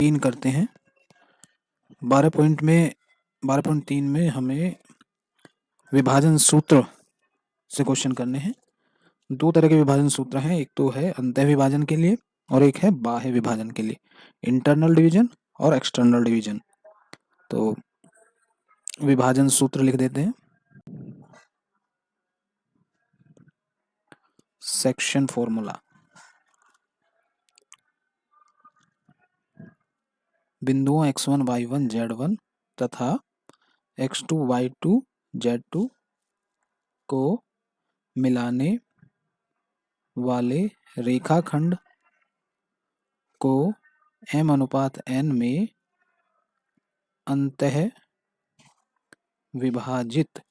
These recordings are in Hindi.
3 करते हैं। 12.3 में हमें विभाजन सूत्र से क्वेश्चन करने हैं। 2 तरह के विभाजन सूत्र हैं, एक तो है अंतः विभाजन के लिए और एक है बाह्य विभाजन के लिए, इंटरनल डिवीजन और एक्सटर्नल डिवीजन। तो विभाजन सूत्र लिख देते हैं। सेक्शन फॉर्मूला, बिंदुओं x1 y1 z1 तथा x2 y2 z2 को मिलाने वाले रेखाखंड को m/n में अंतः विभाजित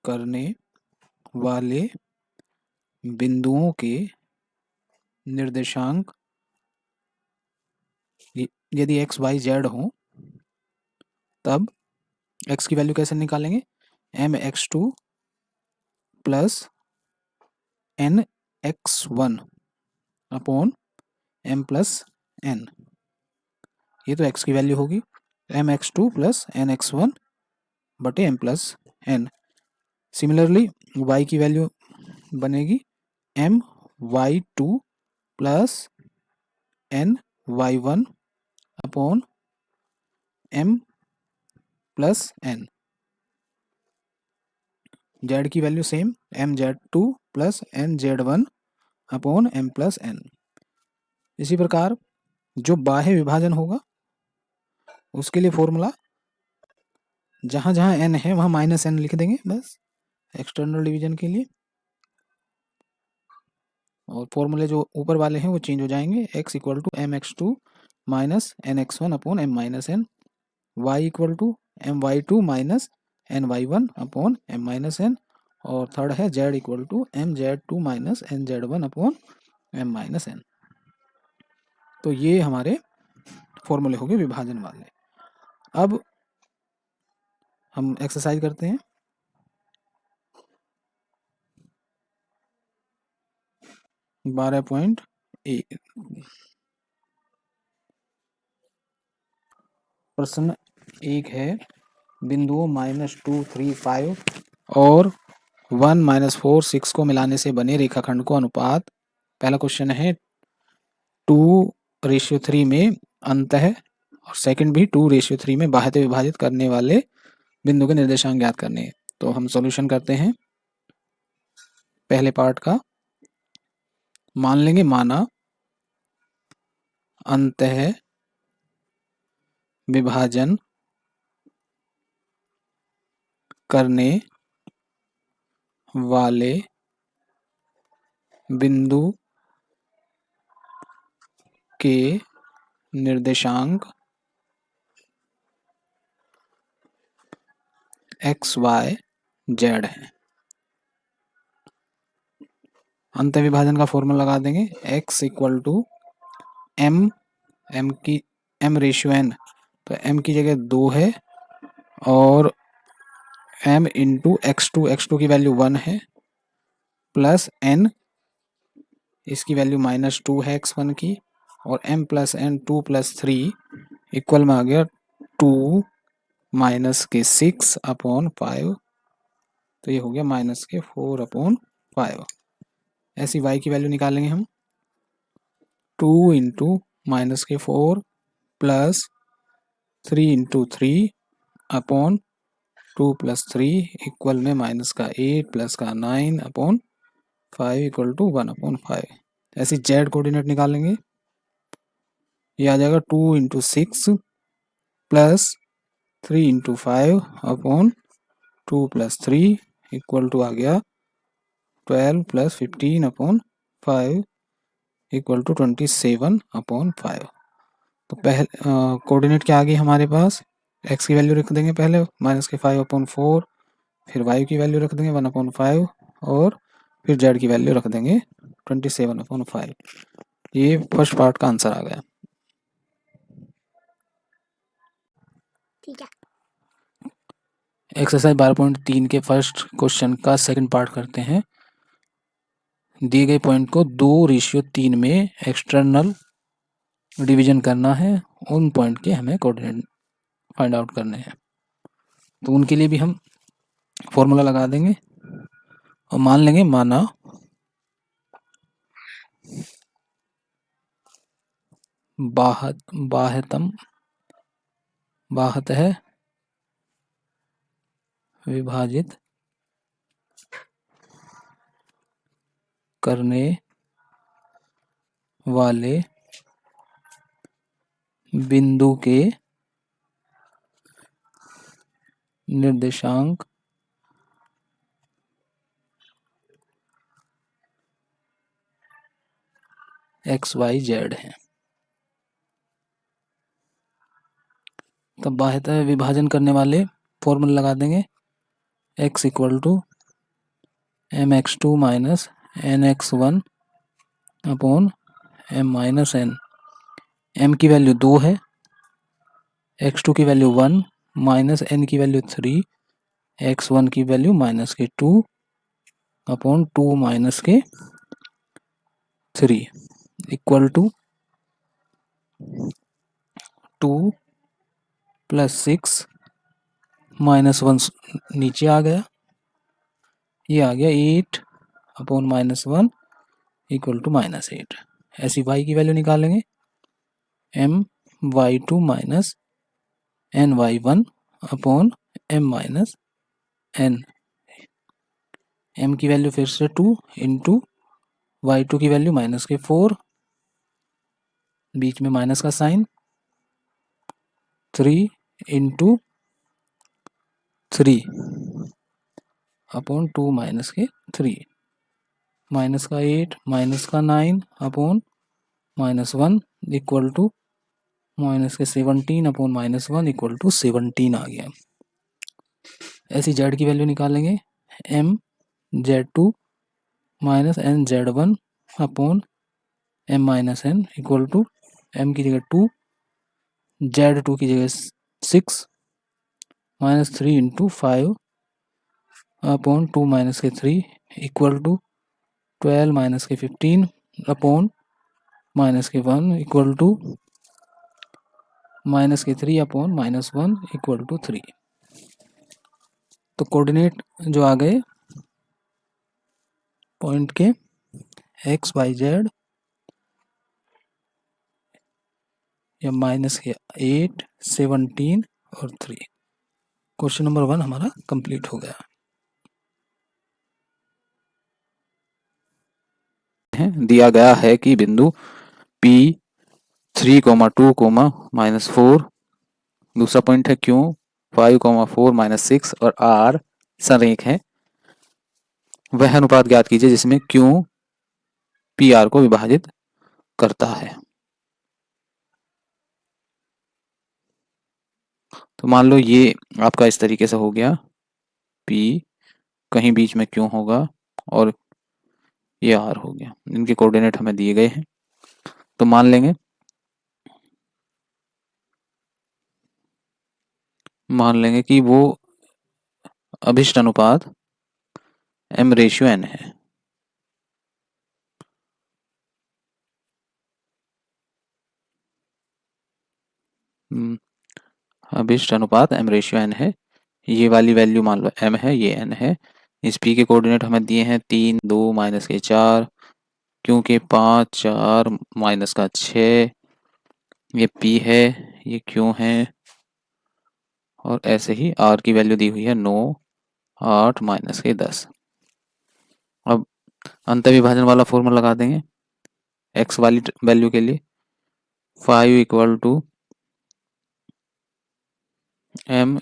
करने वाले बिंदुओं के निर्देशांक यदि x y z हो तब x की वैल्यू कैसे निकालेंगे, mx2 plus nx1 upon m plus n, ये तो x की वैल्यू होगी, mx2 प्लस nx1 बटे m plus n। Similarly y की वैल्यू बनेगी my2 plus ny1 upon m plus n। z की value same, mz2 plus nz1 upon m plus n। इसी प्रकार जो बाह्य विभाजन होगा उसके लिए फॉर्मूला, जहाँ जहाँ n है वहाँ माइनस n लिख देंगे बस एक्सटर्नल डिवीजन के लिए, और फॉर्मूले जो ऊपर वाले हैं वो चेंज हो जाएंगे। x equal to mx2 minus nx1 upon m minus n, y equal to my2 minus ny1 upon m minus n, और थर्ड है z equal to mz2 minus nz1 upon m minus n। तो ये हमारे फॉर्मूले हो गए विभाजन वाले। अब हम एक्सरसाइज करते हैं। बारह पॉइंट प्रश्न 1 है, बिंदुओं -2 3 5 और 1 -4 6 को मिलाने से बने रेखाखंड को अनुपात, पहला क्वेश्चन है 2:3 में अंतः और सेकंड भी 2:3 में बाह्य विभाजित करने वाले बिंदु के निर्देशांक ज्ञात करने हैं। तो हम सॉल्यूशन करते हैं पहले पार्ट का। मान लेंगे, माना अंतः विभाजन करने वाले बिंदु के निर्देशांक x y z है। अंत विभाजन का फॉर्मूला लगा देंगे, x equal to m ratio n, तो m की जगह 2 है और m इंटू x2 की वैल्यू 1 है प्लस n, इसकी वैल्यू -2 है x1 की, और m plus n 2 plus 3 equal में आ गया 2 माइनस के 6 अपॉन 5, तो ये हो गया माइनस के 4 अपॉन 5। ऐसी y की वैल्यू निकालेंगे हम, 2 इंटू माइनस के 4 plus 3 into 3 upon 2 plus 3 equal में माइनस का 8 प्लस का 9 अपॉन 5 इक्वल टू 1 अपॉन 5। ऐसे z कोऑर्डिनेट निकालेंगे, ये आ जाएगा 2 into 6 plus 3 into 5 upon 2 plus 3 equal to आ गया 12 plus 15 upon 5 equal to 27 upon 5। तो पहले कोऑर्डिनेट क्या आ गई हमारे पास, x की वैल्यू रख देंगे पहले माइनस के 5 अपॉन 4, फिर y की वैल्यू रख देंगे 1 अपॉन 5 और फिर z की वैल्यू रख देंगे 27 अपॉन 5। ये फर्स्ट पार्ट का आंसर आ गया। ठीक है। एक्सरसाइज 12.3 के फर्स्ट क्वेश्चन का सेकंड पार्ट करते हैं। दिए गए पॉइंट को 2:3 में एक्सटर्नल डिवीजन करना है, उन पॉइंट के हमें कोऑर्डिनेट फाइंड आउट करने हैं। तो उनके लिए भी हम फॉर्मूला लगा देंगे और मान लेंगे माना बाहतः विभाजित करने वाले बिंदु के निर्देशांक XYZ हैं। तब बाह्यतः विभाजन करने वाले फॉर्मूला लगा देंगे x equal to mx2 minus nx1 upon m minus n। m की वैल्यू 2 है, x2 की वैल्यू 1 माइनस n की वैल्यू 3, x1 की वैल्यू माइनस के 2 अपॉन 2 माइनस के 3 इक्वल टू 2 प्लस 6 माइनस 1 नीचे आ गया, ये आ गया 8 upon minus 1 equal to minus 8। ऐसी y की वैल्यू निकालेंगे my2 minus ny1 upon m minus n। m की वैल्यू फिर से 2 इंटू y2 की वैल्यू माइनस के 4, बीच में माइनस का साइन, 3 इंटू 3 अपॉन 2 माइनस के 3, माइनस का 8 माइनस का 9 upon minus 1 equal to minus के 17 अपॉन माइनस 1 इक्वल टू 17 आ गया। ऐसी z की वैल्यू निकालेंगे mz2 minus nz1 upon m minus n equal to m की जगह 2, z2 की जगह 6 माइनस 3 इंटू 5 अपॉन 2 माइनस के 3 इक्वल टू 12 माइनस के 15 अपॉन माइनस के 1 इक्वल टू माइनस के 3 अपॉन माइनस 1 इक्वल टू 3। तो कोऑर्डिनेट जो आ गए पॉइंट के XYZ या माइनस के 8, 17 और 3। क्वेश्चन नंबर 1 हमारा कंप्लीट हो गया है। दिया गया है कि बिंदु P 3,2, -4, दूसरा पॉइंट है Q 5,4, -6 और R संरेख है। वह अनुपात ज्ञात कीजिए जिसमें Q PR को विभाजित करता है। तो मान लो ये आपका इस तरीके से हो गया, P कहीं बीच में Q होगा और ये R हो गया। इनके कोऑर्डिनेट हमें दिए गए हैं, तो मान लेंगे कि वो अभिष्ट अनुपात m/n है। अभिष्ट अनुपात m/n है। ये वाली वैल्यू मान लो m है, ये n है। इस p के कोऑर्डिनेट हमें दिए हैं 3, 2, माइनस के 4, Q के 5, 4, माइनस का 6, ये p है, ये Q है और ऐसे ही R की वैल्यू दी हुई है 9, 8, माइनस के 10। अब अंतर्विभाजन वाला फॉर्मूला लगा देंगे x वाली वैल्यू के लिए 5 equal to m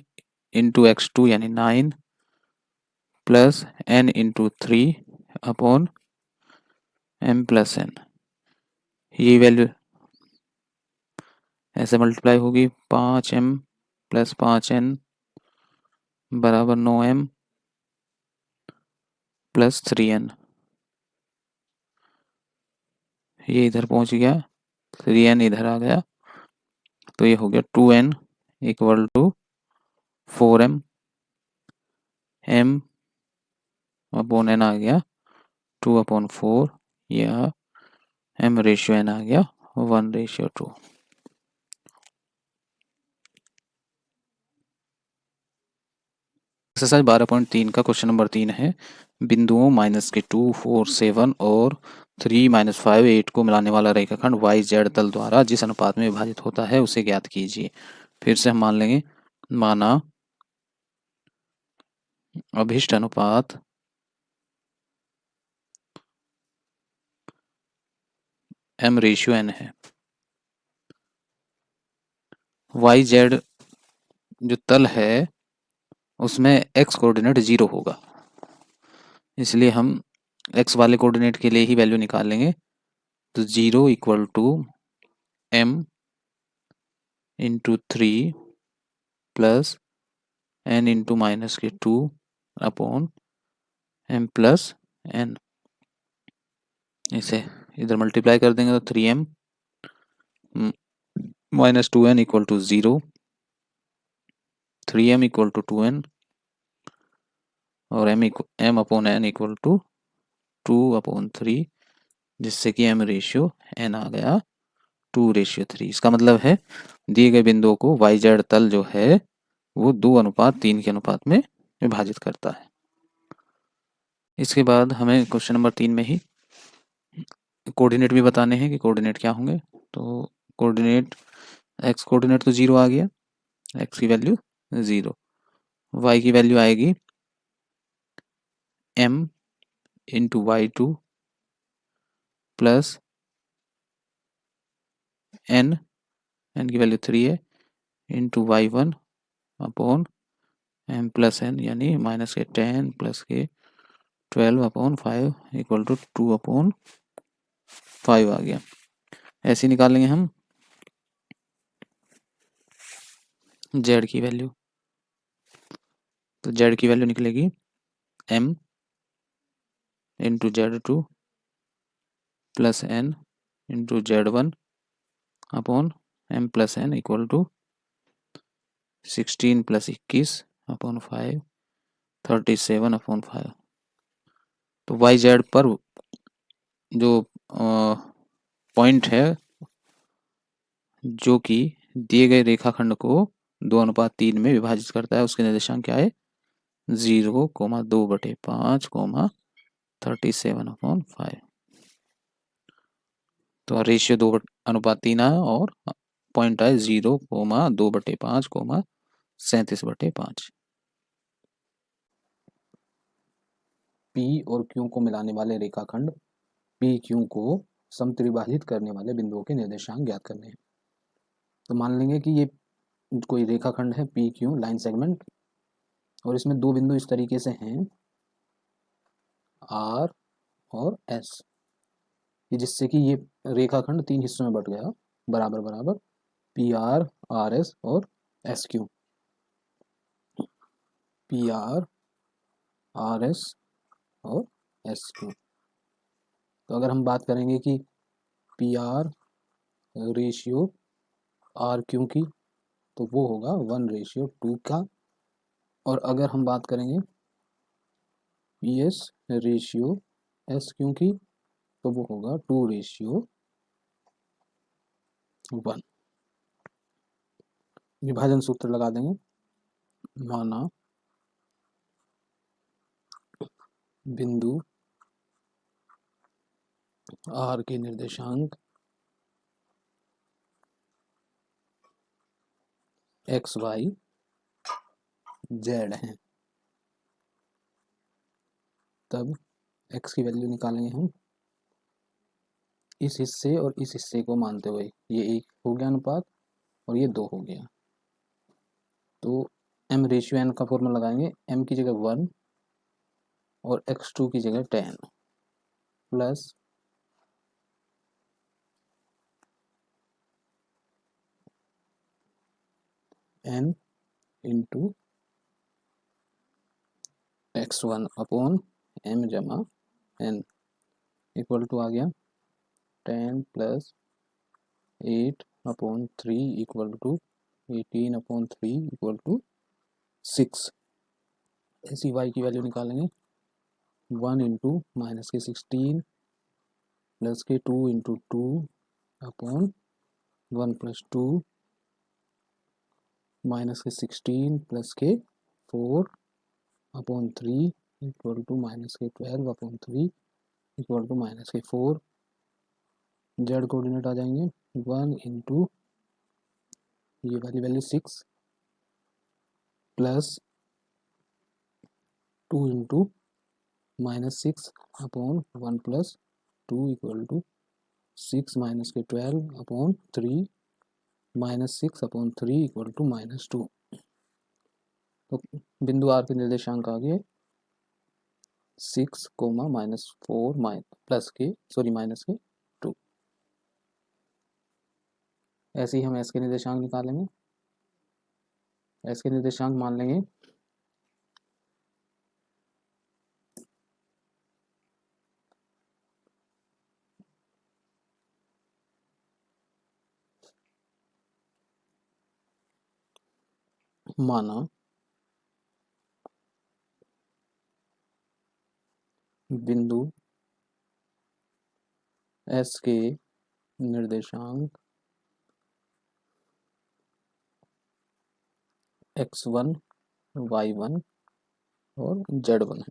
into x2 यानी 9 plus n into 3 upon m plus n। ये वैल्यू ऐसे मल्टीप्लाई होगी 5m प्लस 5n बराबर 9m प्लस 3n। ये इधर पहुंच गया, 3n इधर आ गया, तो ये हो गया 2n equal to 4m, m upon n आ गया 2 अपॉन 4 या m/n आ गया 1:2। एक्सरसाइज 12.3 का क्वेश्चन नंबर 3 है, बिंदुओं -2, 4, 7 और 3, -5, 8 को मिलाने वाला रेखाखंड वाई जेड तल द्वारा जिस अनुपात में विभाजित होता है उसे ज्ञात कीजिए। फिर से हम मान लेंगे, माना अभिष्ट अनुपात m/n है। वाई जेड जो तल है उसमें x कोऑर्डिनेट 0 होगा, इसलिए हम x वाले कोऑर्डिनेट के लिए ही वैल्यू निकाल लेंगे। तो 0 = m × 3 plus n × -2 upon m plus n। इसे इधर मल्टीप्लाई कर देंगे तो 3m -2n = 0, 3m = 2n और m/n = 2/3, जिससे कि m/n आ गया 2:3। इसका मतलब है दिए गए बिंदुओं को वाई जेड तल जो है वो 2:3 के अनुपात में विभाजित करता है। इसके बाद हमें क्वेश्चन नंबर 3 में ही कोऑर्डिनेट भी बताने हैं कि कोऑर्डिनेट क्या होंगे। तो कोऑर्डिनेट x कोऑर्डिनेट तो 0 आ गया, x की वैल्यू 0, y की वैल्यू आएगी m × y2 प्लस n की वैल्यू 3 है, into y1 upon m plus n, यानी -10 प्लस के 12/5 = 2/5 आ गया। ऐसे निकालेंगे हम z की वैल्यू। तो z की वैल्यू निकलेगी m × z2 plus n × z1 upon m plus n = 16 + 21/5 37/5। तो वाई जेड पर जो पॉइंट है जो कि दिए गए रेखाखंड को 2:3 में विभाजित करता है उसके निर्देशांक क्या है, 0, 2/5, 37/5। तो रेशियो 2:3 आया और पॉइंट आए 0, 2/5, 37/5। P और Q को मिलाने वाले रेखाखंड PQ को समत्रिभाजित करने वाले बिंदुओं के निर्देशांक ज्ञात करने हैं। तो मान लेंगे कि ये कोई रेखाखंड है PQ लाइन सेगमेंट, और इसमें दो बिंदु इस तरीके से हैं R और S, जिससे कि ये रेखाखंड 3 हिस्सों में बट गया बराबर बराबर, PR, RS और SQ। PR, RS और SQ। तो अगर हम बात करेंगे कि PR रेशियो RQ की, तो वो होगा 1:2 का। और अगर हम बात करेंगे PS रेशियो SQ की, तो वो होगा 2:1। विभाजन सूत्र लगा देंगे, माना बिंदु R के निर्देशांक x, y, z हैं, तब x की वैल्यू निकालेंगे हम इस हिस्से और इस हिस्से को मानते हुए। ये 1 हो गया अनुपात और ये 2 हो गया। तो m/n का फॉर्मूला लगाएंगे, m की जगह 1 और x2 की जगह 10 plus n × x1 upon m जमा n इक्वल टू आ गया 10 + 8/3 = 18/3 = 6। ऐसी y की वैल्यू निकालेंगे, 1 × -16 प्लस के 2 × 2 अपॉन 1 + 2 माइनस के 16 प्लस के 4 अपॉन 3 इक्वल टू माइनस के 12 अपॉन 3 इक्वल टू माइनस के 4। जेड कोऑर्डिनेट आ जाएंगे 1 इंटू ये वाली value 6 plus 2 into -6 upon 1 + 2 equal to 6 minus के 12 अपॉन 3 -6 अपॉन 3 इक्वल टू -2। तो बिंदु आर के निर्देशांक आ गए 6, -4 प्लस के -2। ऐसे ही हम एस के निर्देशांक निकालेंगे। एस के निर्देशांक मान लेंगे माना बिंदु एस के निर्देशांक x1 y1 और z1 है।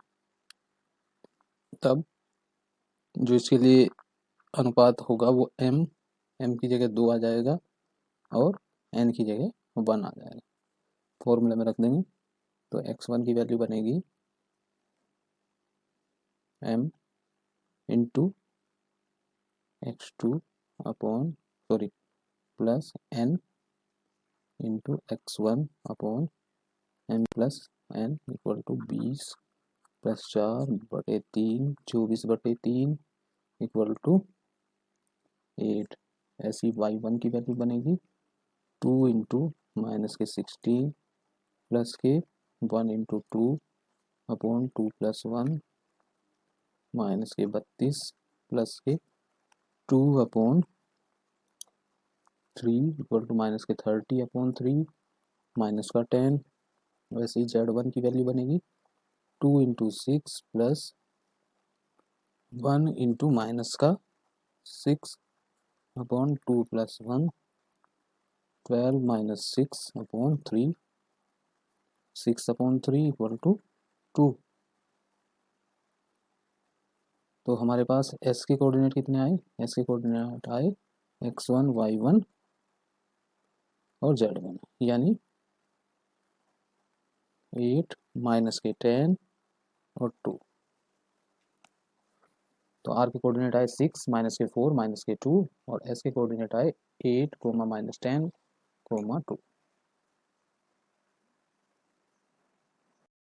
तब जो इसके लिए अनुपात होगा वो m की जगह 2 आ जाएगा और n की जगह 1 आ जाएगा। फॉर्मूले में रख देंगे तो x1 की वैल्यू बनेगी m into x2 upon plus n into x1 upon m plus n equal to 20 + 4/3 24/3 equal to 8। ऐसी y1 की वैल्यू बनेगी 2 इंटू माइनस के 16 प्लस के 1 इंटू 2 अपॉन 2 + 1 माइनस के 32 प्लस के 2 अपॉन 3 इक्वल टू माइनस के 30 अपॉन 3 माइनस का 10। वैसे ही z1 की वैल्यू बनेगी 2 इंटू 6 प्लस 1 इंटू माइनस का 6 upon 2 + 1 12 minus 6 upon 3 6 upon 3 equal to 2। तो हमारे पास s के कोऑर्डिनेट कितने आए? s के कोऑर्डिनेट आए x1 y1 और z1 यानी 8 माइनस के 10 और 2। तो r के कोऑर्डिनेट आए 6 माइनस के 4 माइनस के 2 और s के कोऑर्डिनेट आए 8 -10 2।